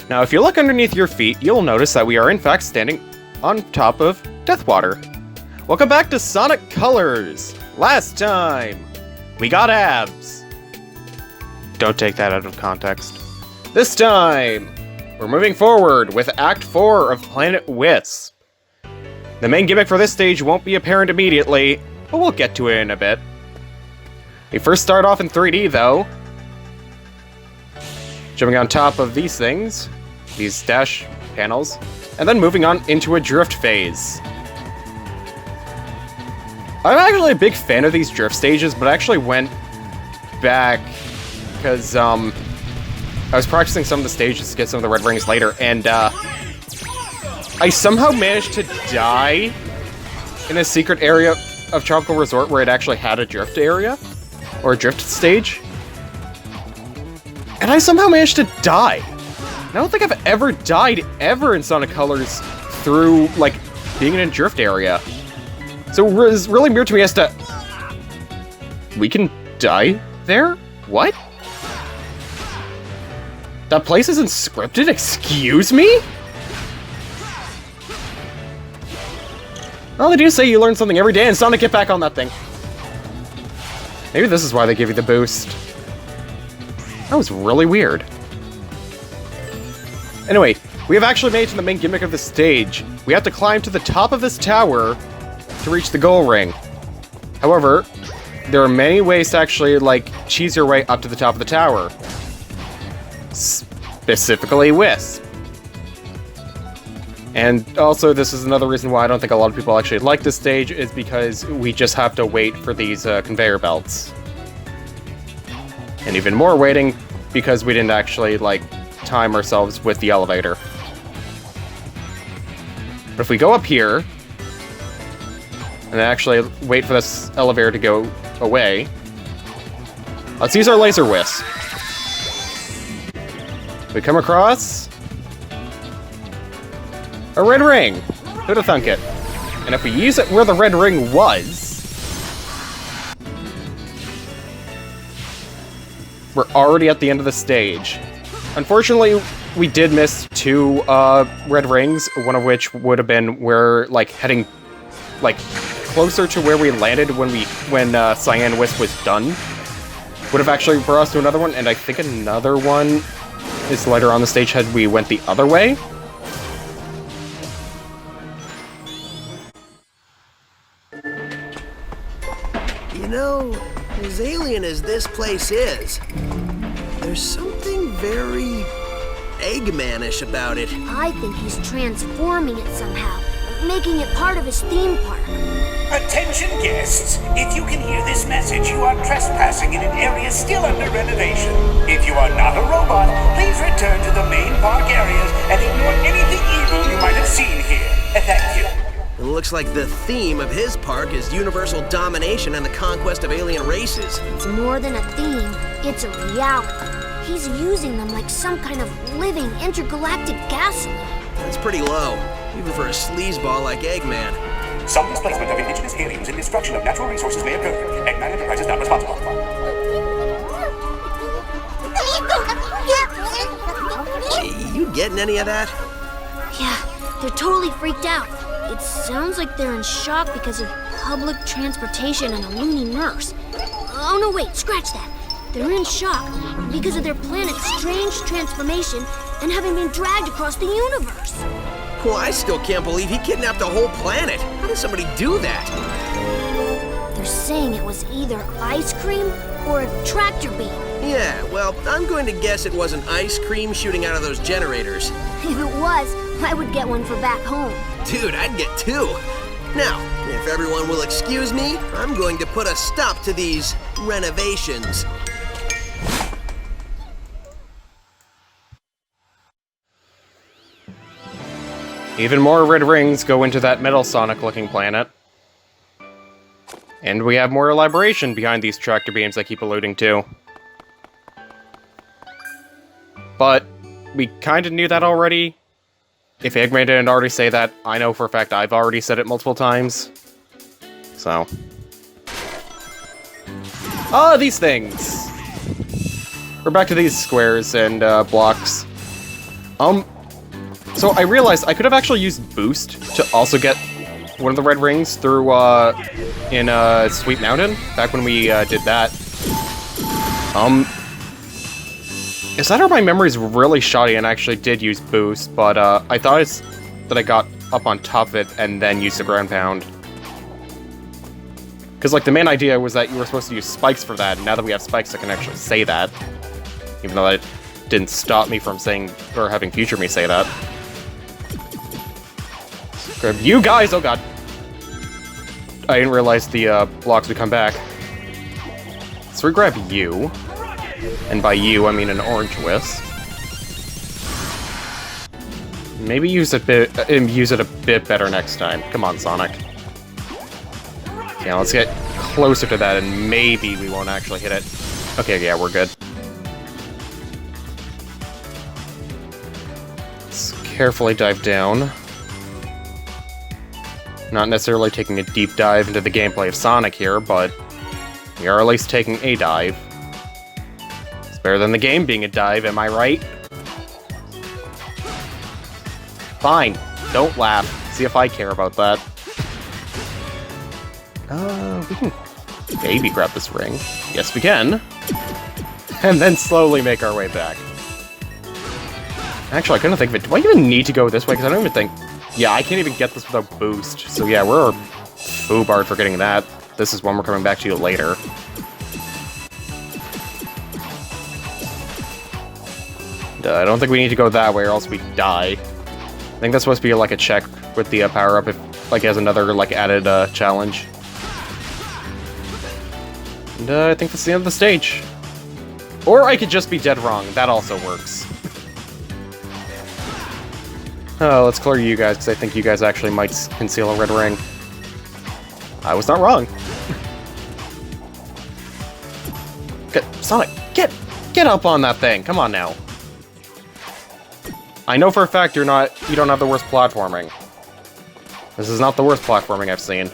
Now, if you look underneath your feet, you'll notice that we are in fact standing on top of Deathwater. Welcome back to Sonic Colors! Last time, we got abs. Don't take that out of context. This time, we're moving forward with Act 4 of Planet Wisp. The main gimmick for this stage won't be apparent immediately, but we'll get to it in a bit. We first start off in 3D though. Jumping on top of these things, these dash panels, and then moving on into a drift phase. I'm actually a big fan of these drift stages, but I actually went back because I was practicing some of the stages to get some of the red rings later, and I somehow managed to die in a secret area of Tropical Resort where it actually had a drift area, or a drift stage. And I somehow managed to die. I don't think I've ever died ever in Sonic Colors through, like, being in a drift area. So it was really weird to me as to... We can die there? What? That place isn't scripted? Excuse me? Well, they do say you learn something every day, and Sonic, get back on that thing. Maybe this is why they give you the boost. That was really weird. Anyway, we have actually made it to the main gimmick of the stage. We have to climb to the top of this tower to reach the goal ring. However, there are many ways to actually, like, cheese your way up to the top of the tower. Specifically Wisp. And also, this is another reason why I don't think a lot of people actually like this stage, is because we just have to wait for these conveyor belts. And even more waiting because we didn't actually, like, time ourselves with the elevator. But if we go up here, and actually wait for this elevator to go away, let's use our Laser Wisp. We come across a red ring. Who'd have thunk it? And if we use it where the red ring was, we're already at the end of the stage. Unfortunately, we did miss 2 red rings, one of which would have been where, like, heading, like, closer to where we landed when Cyan Wisp was done. Would have actually brought us to another one, and I think another one is later on the stage had we went the other way. You know, as alien as this place is, there's something very Eggman-ish about it. I think he's transforming it somehow, making it part of his theme park. Attention guests, if you can hear this message, you are trespassing in an area still under renovation. If you are not a robot, please return to the main park areas and ignore anything evil you might have seen here. Thank you. It looks like the theme of his park is universal domination and the conquest of alien races. It's more than a theme, it's a reality. He's using them like some kind of living intergalactic gasoline. That's pretty low, even for a sleazeball like Eggman. Some displacement of indigenous aliens and destruction of natural resources may occur. Eggman Enterprises not responsible. You getting any of that? Yeah, they're totally freaked out. It sounds like they're in shock because of public transportation and a loony nurse. Oh no, wait, scratch that. They're in shock because of their planet's strange transformation and having been dragged across the universe. Well, I still can't believe he kidnapped a whole planet. How does somebody do that? They're saying it was either ice cream or a tractor beam. Yeah, well, I'm going to guess it was an ice cream shooting out of those generators. If it was, I would get one for back home. Dude, I'd get 2. Now, if everyone will excuse me, I'm going to put a stop to these renovations. even more red rings go into that Metal Sonic-looking planet. And we have more elaboration behind these tractor beams I keep alluding to. But we kind of knew that already. If Eggman didn't already say that, I know for a fact I've already said it multiple times. So. Ah, these things! We're back to these squares and blocks. So I realized I could have actually used Boost to also get one of the red rings through, in, Sweet Mountain, back when we, did that. Is that or my memory's really shoddy and I actually did use Boost, but, I thought that I got up on top of it and then used the ground pound. Because, like, the main idea was that you were supposed to use spikes for that, and now that we have spikes, I can actually say that. Even though that didn't stop me from saying, or having future me say that. Grab you guys! Oh god. I didn't realize the, blocks would come back. So we grab you. And by you, I mean an orange wisp. Maybe use it a bit better next time. Come on, Sonic. Yeah, let's get closer to that and maybe we won't actually hit it. Okay, yeah, we're good. Let's carefully dive down. Not necessarily taking a deep dive into the gameplay of Sonic here, but we are at least taking a dive. It's better than the game being a dive, am I right? Fine, don't laugh. See if I care about that. We can maybe grab this ring. Yes, we can. And then slowly make our way back. Actually, I couldn't think of it. Do I even need to go this way? Because I don't even think... Yeah, I can't even get this without boost. So yeah, we're foobarred for getting that. This is one we're coming back to later. I don't think we need to go that way or else we die. I think that's supposed to be like a check with the power-up if, like, as another, like, added challenge. And I think that's the end of the stage. Or I could just be dead wrong. That also works. Oh, let's clear you guys, because I think you guys actually might conceal a red ring. I was not wrong. Sonic, get up on that thing. Come on now. I know for a fact you don't have the worst platforming. This is not the worst platforming I've seen.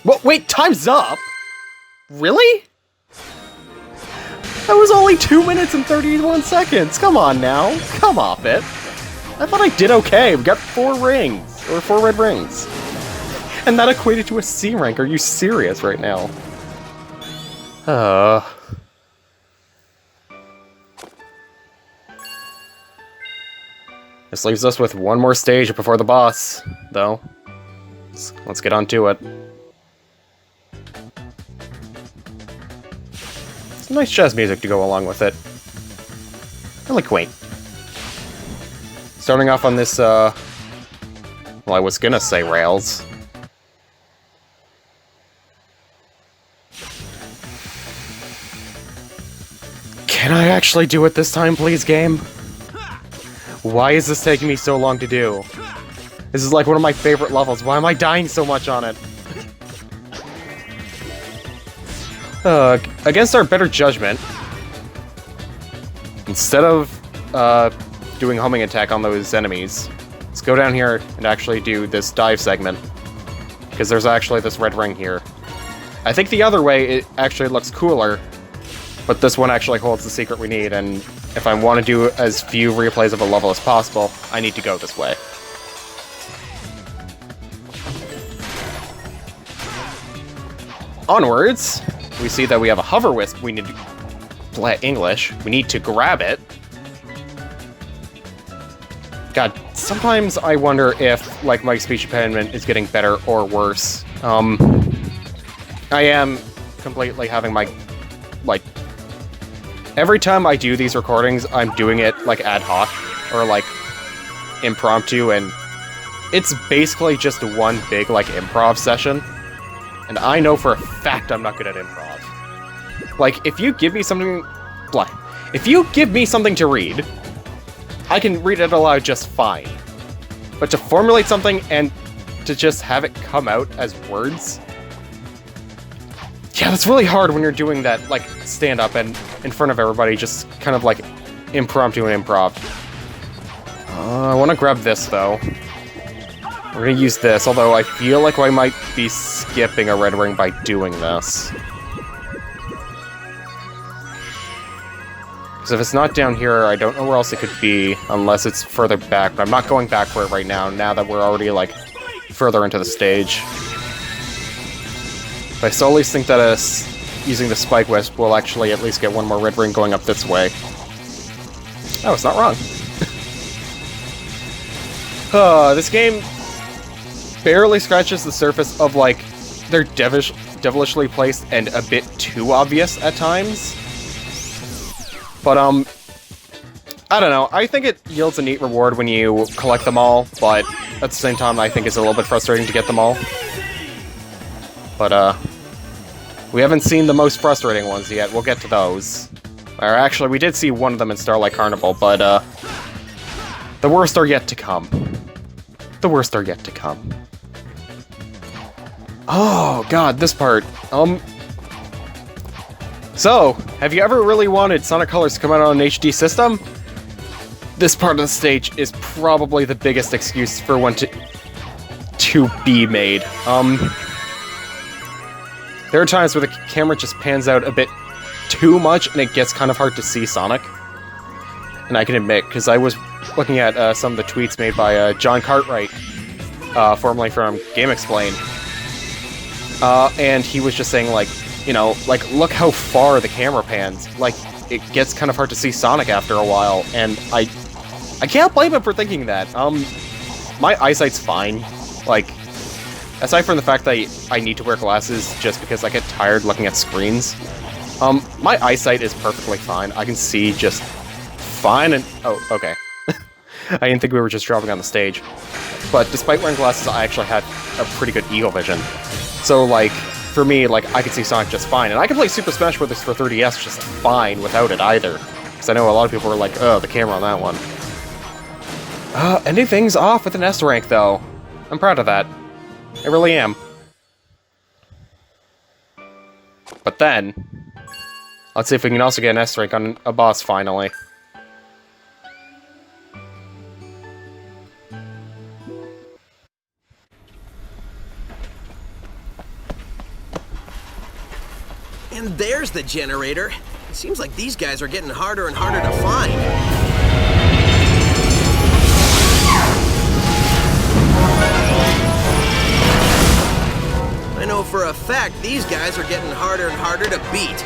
What? Wait, time's up? Really? That was only 2 minutes and 31 seconds. Come on now. Come off it. I thought I did okay. We got 4 rings. Or 4 red rings. And that equated to a C rank. Are you serious right now? This leaves us with one more stage before the boss, though. Let's get on to it. Some nice jazz music to go along with it. Really quaint. Starting off on this, well, I was gonna say rails. Can I actually do it this time, please, game? Why is this taking me so long to do? This is like one of my favorite levels. Why am I dying so much on it? Against our better judgment, instead of doing homing attack on those enemies, let's go down here and actually do this dive segment. Because there's actually this red ring here. I think the other way, it actually looks cooler, but this one actually holds the secret we need, and if I want to do as few replays of a level as possible, I need to go this way. Onwards, we see that we have a hover wisp. We need to... English. We need to grab it. God, sometimes I wonder if, like, my speech impediment is getting better or worse. I am completely having my, like... Every time I do these recordings, I'm doing it, like, ad hoc, or, like, impromptu, and it's basically just one big, like, improv session. And I know for a fact I'm not good at improv. Like, if you give me something... If you give me something to read, I can read it aloud just fine. But to formulate something and to just have it come out as words... Yeah, that's really hard when you're doing that, like, stand-up and in front of everybody, just kind of, like, impromptu and improv. I want to grab this, though. We're gonna use this, although I feel like I might be skipping a red ring by doing this. Because if it's not down here, I don't know where else it could be, unless it's further back, but I'm not going back for it right now, now that we're already, like, further into the stage. But I still at least think that using the Spike Wisp will actually at least get one more red ring going up this way. Oh, it's not wrong. This game barely scratches the surface of, like, they're devilishly placed and a bit too obvious at times. But, I don't know. I think it yields a neat reward when you collect them all, but at the same time, I think it's a little bit frustrating to get them all. But, we haven't seen the most frustrating ones yet. We'll get to those. Or actually, we did see one of them in Starlight Carnival, but, the worst are yet to come. The worst are yet to come. Oh, God, this part. So, have you ever really wanted Sonic Colors to come out on an HD system? This part of the stage is probably the biggest excuse for one to be made. There are times where the camera just pans out a bit too much and it gets kind of hard to see Sonic. And I can admit, because I was looking at some of the tweets made by John Cartwright, formerly from GameXplain, and he was just saying, like, you know, like, look how far the camera pans. Like, it gets kind of hard to see Sonic after a while, and I can't blame him for thinking that. My eyesight's fine. Like, aside from the fact that I need to wear glasses just because I get tired looking at screens, my eyesight is perfectly fine. I can see just fine, and... oh, okay. I didn't think we were just dropping on the stage. But despite wearing glasses, I actually had a pretty good eagle vision. So, like, for me, like, I can see Sonic just fine. And I can play Super Smash Bros. For 3DS just fine without it either. Because I know a lot of people were like, oh, the camera on that one. Ending things off with an S rank, though. I'm proud of that. I really am. But then, let's see if we can also get an S rank on a boss finally. And there's the generator. It seems like these guys are getting harder and harder to find. I know for a fact these guys are getting harder and harder to beat.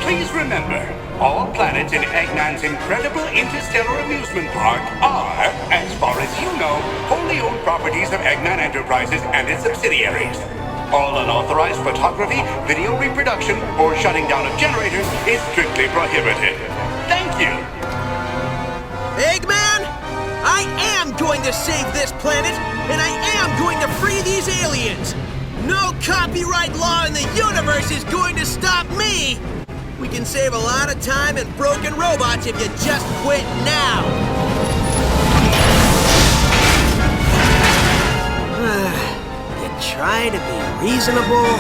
Please remember, all planets in Eggman's incredible interstellar amusement park are, as far as you know, wholly owned properties of Eggman Enterprises and its subsidiaries. All unauthorized photography, video reproduction, or shutting down of generators is strictly prohibited. Thank you! Eggman, I am going to save this planet, and I am going to free these aliens! No copyright law in the universe is going to stop me! We can save a lot of time and broken robots if you just quit now! Try to be reasonable.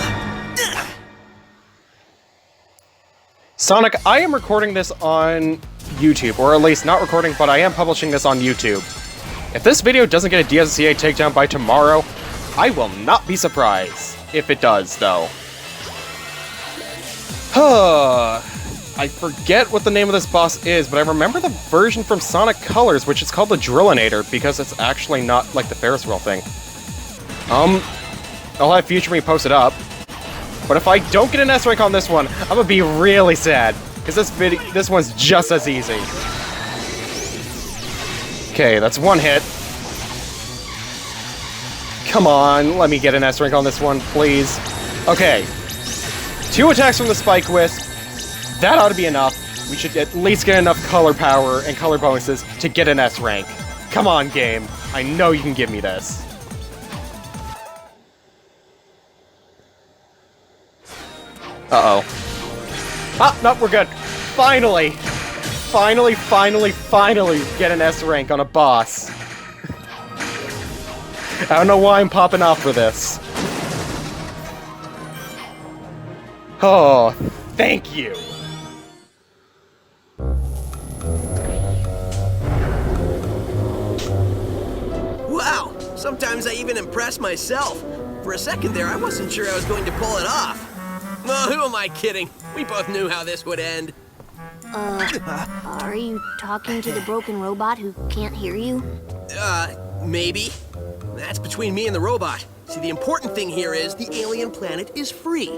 Sonic, I am recording this on YouTube, or at least not recording, but I am publishing this on YouTube. If this video doesn't get a DSCA takedown by tomorrow, I will not be surprised if it does, though. I forget what the name of this boss is, but I remember the version from Sonic Colors, which is called the Drillinator, because it's actually not like the Ferris wheel thing. I'll have Future Me post it up. But if I don't get an S rank on this one, I'm gonna be really sad. Because this one's just as easy. Okay, that's one hit. Come on, let me get an S rank on this one, please. Okay. 2 attacks from the Spike Wisp. That ought to be enough. We should at least get enough color power and color bonuses to get an S rank. Come on, game. I know you can give me this. Uh-oh. Ah, no, we're good. Finally! Finally get an S rank on a boss. I don't know why I'm popping off for this. Oh, thank you! Wow, sometimes I even impress myself. For a second there, I wasn't sure I was going to pull it off. Oh, who am I kidding? We both knew how this would end. Are you talking to the broken robot who can't hear you? Maybe. That's between me and the robot. See, the important thing here is the alien planet is free.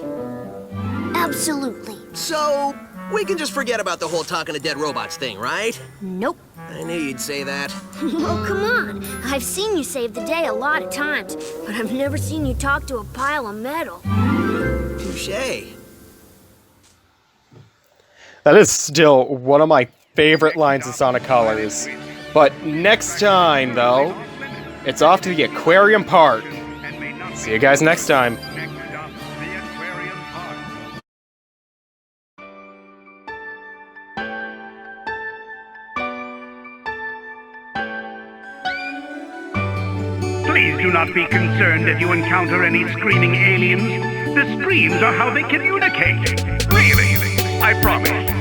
Absolutely. So, we can just forget about the whole talking to dead robots thing, right? Nope. I knew you'd say that. Well, come on. I've seen you save the day a lot of times, but I've never seen you talk to a pile of metal. Touché. That is still one of my favorite lines in Sonic Colors. But next time, though, it's off to the Aquarium Park. See you guys next time. Next up, the Aquarium Park. Please do not be concerned if you encounter any screaming aliens. The screams are how they communicate. Really, I promise.